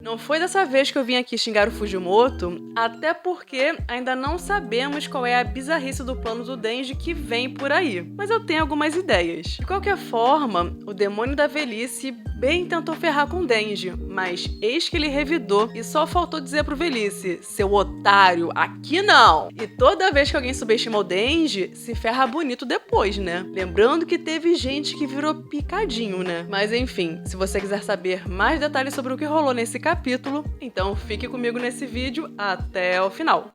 Não foi dessa vez que eu vim aqui xingar o Fujimoto, até porque ainda não sabemos qual é a bizarrice do plano do Denji que vem por aí. Mas eu tenho algumas ideias. De qualquer forma, o demônio da velhice bem tentou ferrar com o Denji, mas eis que ele revidou e só faltou dizer pro velhice: seu otário, aqui não! E toda vez que alguém subestima o Denji, se ferra bonito depois, né? Lembrando que teve gente que virou picadinho, né? Mas enfim, se você quiser saber mais detalhes sobre o que rolou nesse capítulo, então fique comigo nesse vídeo até o final.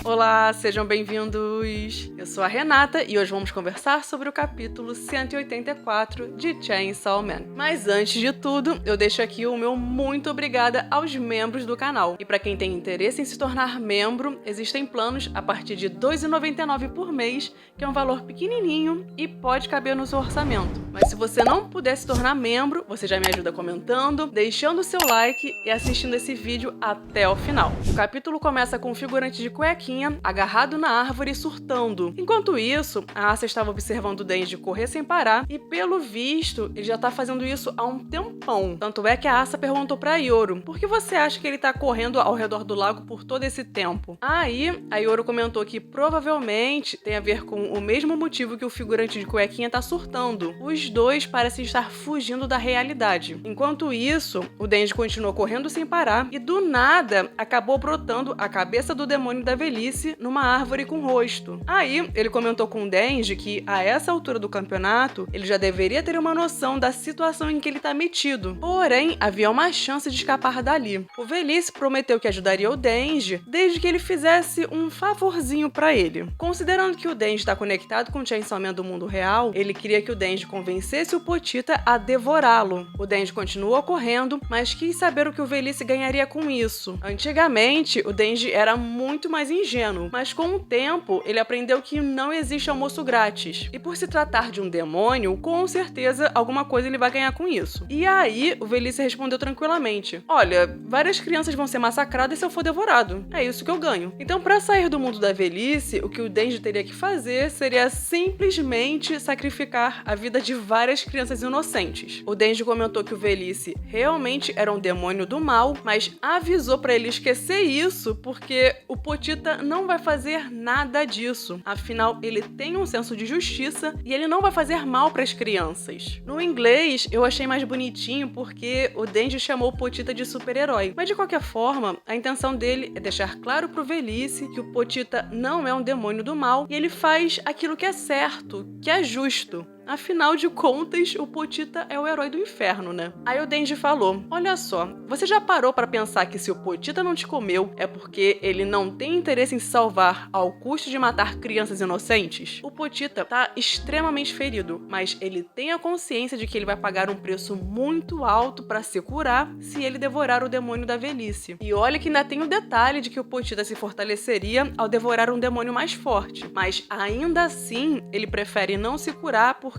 Olá, sejam bem-vindos! Eu sou a Renata e hoje vamos conversar sobre o capítulo 184 de Chainsaw Man. Mas antes de tudo, eu deixo aqui o meu muito obrigada aos membros do canal. E para quem tem interesse em se tornar membro, existem planos a partir de R$ 2,99 por mês, que é um valor pequenininho e pode caber no seu orçamento. Mas se você não puder se tornar membro, você já me ajuda comentando, deixando o seu like e assistindo esse vídeo até o final. O capítulo começa com um figurante de cuequinha agarrado na árvore e surtando. Enquanto isso, a Asa estava observando o Denji correr sem parar e, pelo visto, ele já tá fazendo isso há um tempão. Tanto é que a Asa perguntou pra Yoru: por que você acha que ele tá correndo ao redor do lago por todo esse tempo? Aí, a Yoru comentou que provavelmente tem a ver com o mesmo motivo que o figurante de cuequinha tá surtando. Os dois parecem estar fugindo da realidade. Enquanto isso, o Denji continuou correndo sem parar e, do nada, acabou brotando a cabeça do demônio da velhice numa árvore com rosto. Aí, ele comentou com o Denji que, a essa altura do campeonato, ele já deveria ter uma noção da situação em que ele tá metido. Porém, havia uma chance de escapar dali. O velhice prometeu que ajudaria o Denji desde que ele fizesse um favorzinho pra ele. Considerando que o Denji está conectado com o Chainsaw Man do mundo real, ele queria que o Denji convencesse o Potita a devorá-lo. O Denji continuou correndo, mas quis saber o que o velhice ganharia com isso. Antigamente, o Denji era muito mais ingênuo, mas com o tempo ele aprendeu que não existe almoço grátis. E por se tratar de um demônio, com certeza alguma coisa ele vai ganhar com isso. E aí o velhice respondeu tranquilamente: olha, várias crianças vão ser massacradas se eu for devorado. É isso que eu ganho. Então, para sair do mundo da velhice, o que o Denji teria que fazer seria simplesmente sacrificar a vida de várias crianças inocentes. O Denji comentou que o velhice realmente era um demônio do mal, mas avisou para ele esquecer isso porque o Potita não vai fazer nada disso. Afinal, ele tem um senso de justiça e ele não vai fazer mal para as crianças. No inglês, eu achei mais bonitinho porque o Denji chamou o Potita de super-herói. Mas de qualquer forma, a intenção dele é deixar claro pro velhice que o Potita não é um demônio do mal e ele faz aquilo que é certo, que é justo. Afinal de contas, o Potita é o herói do inferno, né? Aí o Denji falou: olha só, você já parou pra pensar que se o Potita não te comeu é porque ele não tem interesse em se salvar ao custo de matar crianças inocentes? O Potita tá extremamente ferido, mas ele tem a consciência de que ele vai pagar um preço muito alto pra se curar se ele devorar o demônio da velhice. E olha que ainda tem o detalhe de que o Potita se fortaleceria ao devorar um demônio mais forte, mas ainda assim ele prefere não se curar porque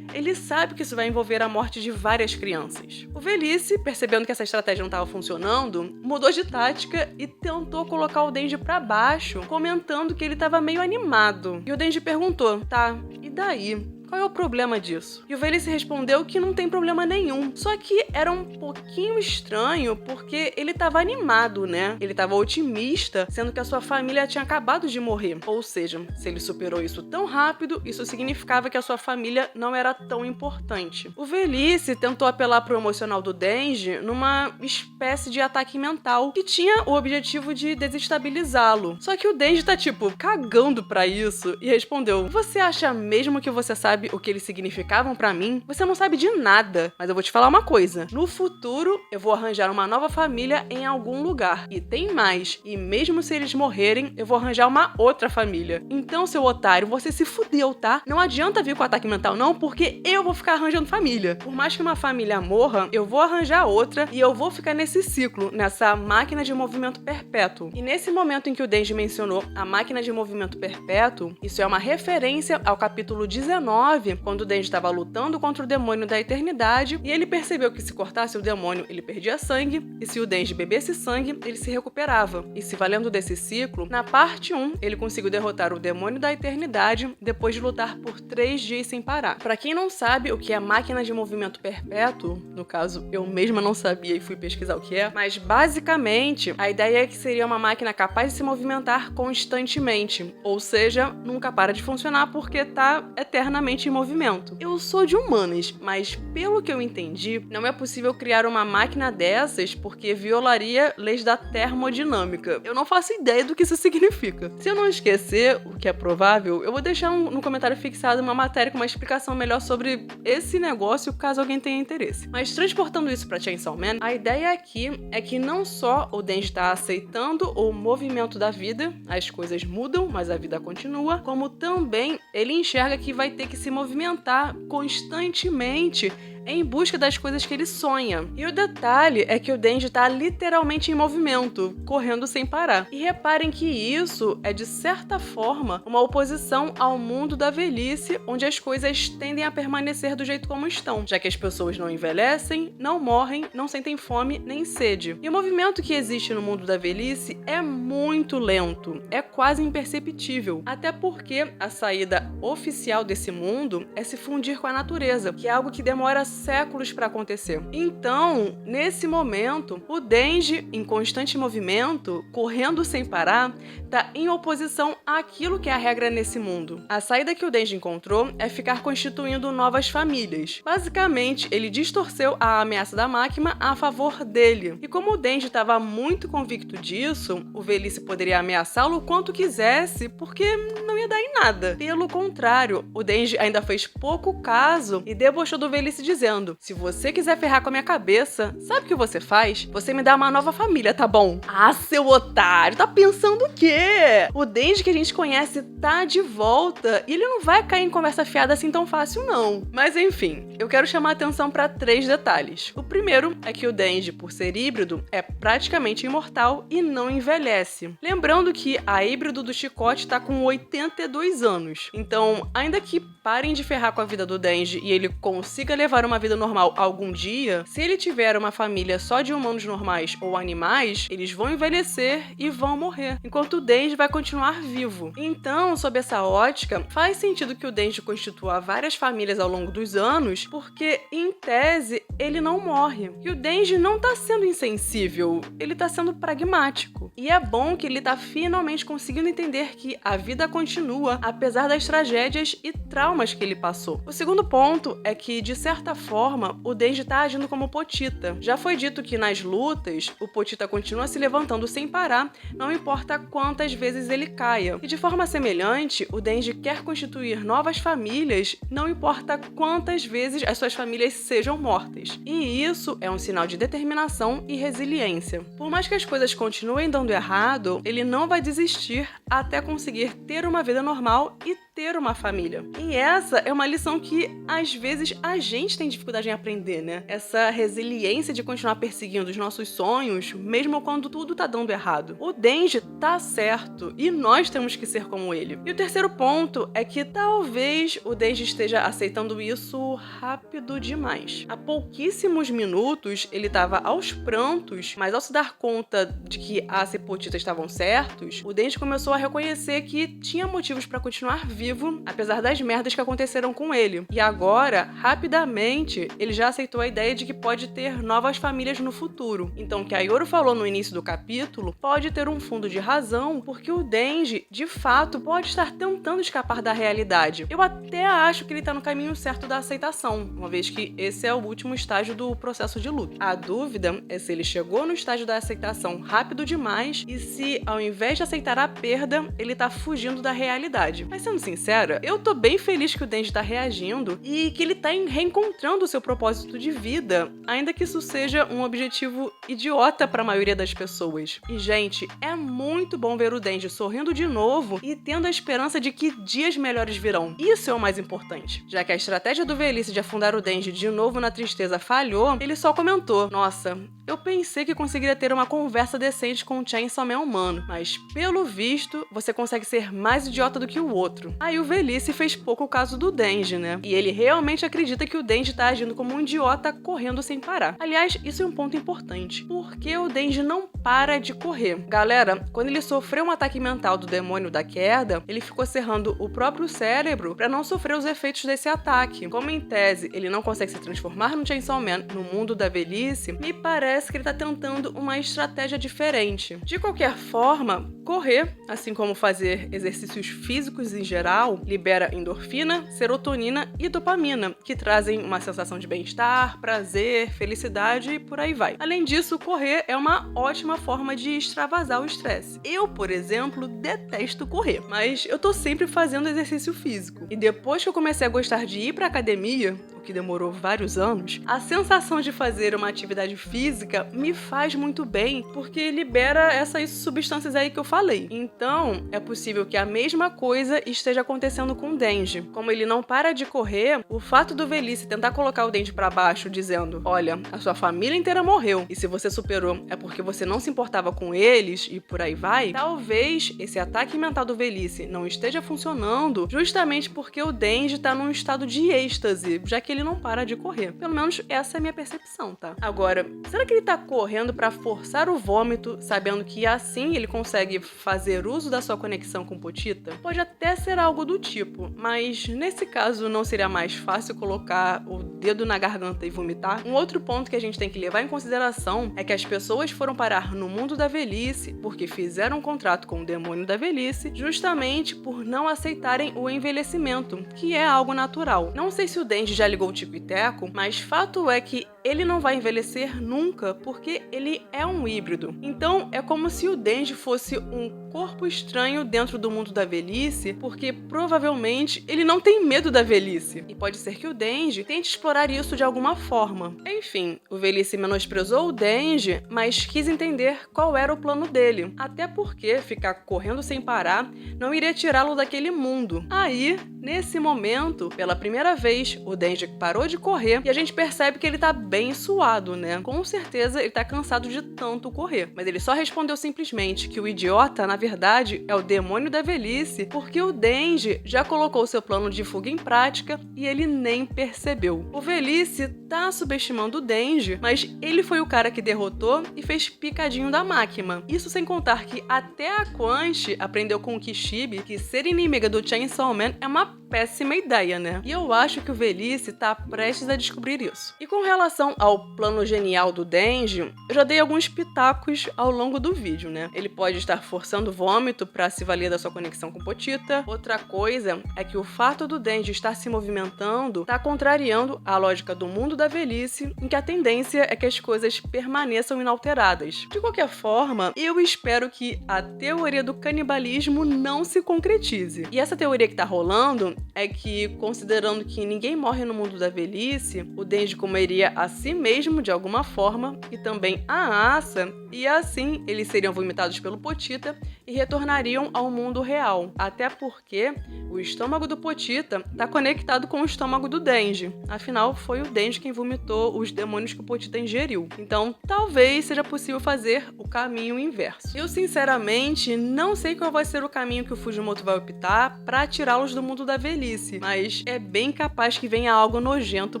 ele sabe que isso vai envolver a morte de várias crianças. O velhice, percebendo que essa estratégia não estava funcionando, mudou de tática e tentou colocar o Denji pra baixo, comentando que ele estava meio animado. E o Denji perguntou: tá, e daí? Qual é o problema disso? E o velhice respondeu que não tem problema nenhum. Só que era um pouquinho estranho porque ele tava animado, né? Ele tava otimista, sendo que a sua família tinha acabado de morrer. Ou seja, se ele superou isso tão rápido, isso significava que a sua família não era tão importante. O velhice tentou apelar pro emocional do Denji numa espécie de ataque mental que tinha o objetivo de desestabilizá-lo. Só que o Denji tá tipo cagando pra isso e respondeu: você acha mesmo que você sabe o que eles significavam pra mim? Você não sabe de nada, mas eu vou te falar uma coisa. No futuro, eu vou arranjar uma nova família em algum lugar. E tem mais. E mesmo se eles morrerem, eu vou arranjar uma outra família. Então, seu otário, você se fudeu, tá? Não adianta vir com ataque mental não, porque eu vou ficar arranjando família. Por mais que uma família morra, eu vou arranjar outra e eu vou ficar nesse ciclo, nessa máquina de movimento perpétuo. E nesse momento em que o Denji mencionou a máquina de movimento perpétuo, isso é uma referência ao capítulo 19 9, quando o Denji estava lutando contra o demônio da eternidade, e ele percebeu que se cortasse o demônio, ele perdia sangue, e se o Denji bebesse sangue, ele se recuperava. E se valendo desse ciclo, na parte 1, ele conseguiu derrotar o demônio da eternidade depois de lutar por 3 dias sem parar. Pra quem não sabe o que é máquina de movimento perpétuo, no caso, eu mesma não sabia e fui pesquisar o que é, mas basicamente, a ideia é que seria uma máquina capaz de se movimentar constantemente, ou seja, nunca para de funcionar porque tá eternamente em movimento. Eu sou de humanas, mas pelo que eu entendi, não é possível criar uma máquina dessas porque violaria leis da termodinâmica. Eu não faço ideia do que isso significa. Se eu não esquecer, o que é provável, eu vou deixar no comentário fixado uma matéria com uma explicação melhor sobre esse negócio, caso alguém tenha interesse. Mas transportando isso pra Chainsaw Man, a ideia aqui é que não só o Denji está aceitando o movimento da vida, as coisas mudam, mas a vida continua, como também ele enxerga que vai ter que se movimentar constantemente em busca das coisas que ele sonha. E o detalhe é que o Denji tá literalmente em movimento, correndo sem parar. E reparem que isso é, de certa forma, uma oposição ao mundo da velhice, onde as coisas tendem a permanecer do jeito como estão, já que as pessoas não envelhecem, não morrem, não sentem fome nem sede. E o movimento que existe no mundo da velhice é muito lento, é quase imperceptível, até porque a saída oficial desse mundo é se fundir com a natureza, que é algo que demora séculos para acontecer. Então, nesse momento, o Denji, em constante movimento, correndo sem parar, tá em oposição àquilo que é a regra nesse mundo. A saída que o Denji encontrou é ficar constituindo novas famílias. Basicamente, ele distorceu a ameaça da máquina a favor dele. E como o Denji estava muito convicto disso, o velhice poderia ameaçá-lo o quanto quisesse, porque não ia dar em nada. Pelo contrário, o Denji ainda fez pouco caso e debochou do velhice dizendo: se você quiser ferrar com a minha cabeça, sabe o que você faz? Você me dá uma nova família, tá bom? Ah, seu otário, tá pensando o quê? O Denji que a gente conhece tá de volta e ele não vai cair em conversa fiada assim tão fácil, não. Mas enfim, eu quero chamar a atenção pra 3 detalhes. O primeiro é que o Denji, por ser híbrido, é praticamente imortal e não envelhece. Lembrando que a híbrido do Chicote tá com 82 anos. Então, ainda que parem de ferrar com a vida do Denji e ele consiga levar uma vida normal algum dia, se ele tiver uma família só de humanos normais ou animais, eles vão envelhecer e vão morrer, enquanto o Denji vai continuar vivo. Então, sob essa ótica, faz sentido que o Denji constitua várias famílias ao longo dos anos, porque, em tese, ele não morre. E o Denji não tá sendo insensível, ele tá sendo pragmático. E é bom que ele tá finalmente conseguindo entender que a vida continua, apesar das tragédias e traumas que ele passou. O segundo ponto é que, de certa forma, o Denji tá agindo como Potita. Já foi dito que nas lutas, o Potita continua se levantando sem parar, não importa quantas vezes ele caia. E de forma semelhante, o Denji quer constituir novas famílias, não importa quantas vezes as suas famílias sejam mortas. E isso é um sinal de determinação e resiliência. Por mais que as coisas continuem dando errado, ele não vai desistir até conseguir ter uma vida normal e ter uma família. E essa é uma lição que, às vezes, a gente tem dificuldade em aprender, né? Essa resiliência de continuar perseguindo os nossos sonhos, mesmo quando tudo tá dando errado. O Denji tá certo e nós temos que ser como ele. E o terceiro ponto é que talvez o Denji esteja aceitando isso rápido demais. Há pouquíssimos minutos, ele tava aos prantos, mas ao se dar conta de que as Potitas estavam certos, o Denji começou a reconhecer que tinha motivos para continuar vivo, apesar das merdas que aconteceram com ele. E agora, rapidamente, ele já aceitou a ideia de que pode ter novas famílias no futuro. Então, o que a Yoru falou no início do capítulo pode ter um fundo de razão, porque o Denji, de fato, pode estar tentando escapar da realidade. Eu até acho que ele tá no caminho certo da aceitação, uma vez que esse é o último estágio do processo de luto. A dúvida é se ele chegou no estágio da aceitação rápido demais e se, ao invés de aceitar a perda, ele tá fugindo da realidade. Mas sendo sincera, eu tô bem feliz que o Denji tá reagindo e que ele tá reencontrando o seu propósito de vida, ainda que isso seja um objetivo idiota para a maioria das pessoas. E, gente, é muito bom ver o Denji sorrindo de novo e tendo a esperança de que dias melhores virão. Isso é o mais importante. Já que a estratégia do velhice de afundar o Denji de novo na tristeza falhou, ele só comentou: nossa, eu pensei que conseguiria ter uma conversa decente com o Chainsaw Man humano, mas, pelo visto, você consegue ser mais idiota do que o outro. Aí o Velhice fez pouco caso do Denji, né? E ele realmente acredita que o Denji tá agindo como um idiota correndo sem parar. Aliás, isso é um ponto importante. Por que o Denji não para de correr? Galera, quando ele sofreu um ataque mental do demônio da queda, ele ficou cerrando o próprio cérebro para não sofrer os efeitos desse ataque. Como em tese ele não consegue se transformar no Chainsaw Man no mundo da velhice, me parece que ele tá tentando uma estratégia diferente. De qualquer forma, correr, assim como fazer exercícios físicos em geral, libera endorfina, serotonina e dopamina, que trazem uma sensação de bem-estar, prazer, felicidade e por aí vai. Além disso, correr é uma ótima forma de extravasar o estresse. Eu, por exemplo, detesto correr, mas eu tô sempre fazendo exercício físico. E depois que eu comecei a gostar de ir pra academia, que demorou vários anos, a sensação de fazer uma atividade física me faz muito bem, porque libera essas substâncias aí que eu falei. Então, é possível que a mesma coisa esteja acontecendo com o Denji. Como ele não para de correr, o fato do Velhice tentar colocar o Denji pra baixo, dizendo: olha, a sua família inteira morreu, e se você superou é porque você não se importava com eles, e por aí vai, talvez esse ataque mental do Velhice não esteja funcionando justamente porque o Denji tá num estado de êxtase, já que ele não para de correr. Pelo menos essa é a minha percepção, tá? Agora, será que ele tá correndo pra forçar o vômito, sabendo que assim ele consegue fazer uso da sua conexão com Pochita? Pode até ser algo do tipo, mas nesse caso não seria mais fácil colocar o dedo na garganta e vomitar? Um outro ponto que a gente tem que levar em consideração é que as pessoas foram parar no mundo da velhice porque fizeram um contrato com o demônio da velhice justamente por não aceitarem o envelhecimento, que é algo natural. Não sei se o Denji já ligou o Tico e Teco, mas fato é que ele não vai envelhecer nunca porque ele é um híbrido. Então é como se o Denji fosse um corpo estranho dentro do mundo da velhice, porque provavelmente ele não tem medo da velhice. E pode ser que o Denji tente explorar isso de alguma forma. Enfim, o Velhice menosprezou o Denji, mas quis entender qual era o plano dele. Até porque ficar correndo sem parar não iria tirá-lo daquele mundo. Aí, nesse momento, pela primeira vez, o Denji parou de correr e a gente percebe que ele tá bem suado, né? Com certeza ele tá cansado de tanto correr. Mas ele só respondeu simplesmente que o idiota, na verdade, é o demônio da velhice, porque o Denji já colocou seu plano de fuga em prática e ele nem percebeu. O Velhice tá subestimando o Denji, mas ele foi o cara que derrotou e fez picadinho da máquina. Isso sem contar que até a Quanch aprendeu com o Kishibe que ser inimiga do Chainsaw Man é uma péssima ideia, né? E eu acho que o Velhice tá prestes a descobrir isso. E com relação ao plano genial do Denji, eu já dei alguns pitacos ao longo do vídeo, né? Ele pode estar forçando vômito pra se valer da sua conexão com Pochita. Outra coisa é que o fato do Denji estar se movimentando tá contrariando a lógica do mundo da velhice, em que a tendência é que as coisas permaneçam inalteradas. De qualquer forma, eu espero que a teoria do canibalismo não se concretize. E essa teoria que tá rolando é que, considerando que ninguém morre no mundo da velhice, o Denji comeria a si mesmo de alguma forma e também a Asa, e assim eles seriam vomitados pelo Pochita e retornariam ao mundo real. Até porque o estômago do Pochita está conectado com o estômago do Denji. Afinal, foi o Denji quem vomitou os demônios que o Pochita ingeriu. Então, talvez seja possível fazer o caminho inverso. Eu, sinceramente, não sei qual vai ser o caminho que o Fujimoto vai optar para tirá-los do mundo da velhice, mas é bem capaz que venha algo nojento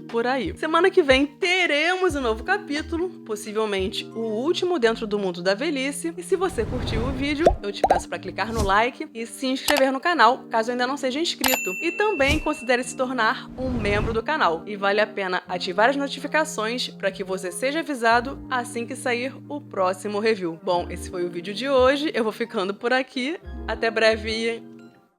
por aí. Semana que vem teremos um novo capítulo, possivelmente o último dentro do mundo da velhice. E se você curtiu o vídeo, eu te peço para clicar no like e se inscrever no canal, caso ainda não seja inscrito. E também considere se tornar um membro do canal. E vale a pena ativar as notificações para que você seja avisado assim que sair o próximo review. Bom, esse foi o vídeo de hoje. Eu vou ficando por aqui. Até breve.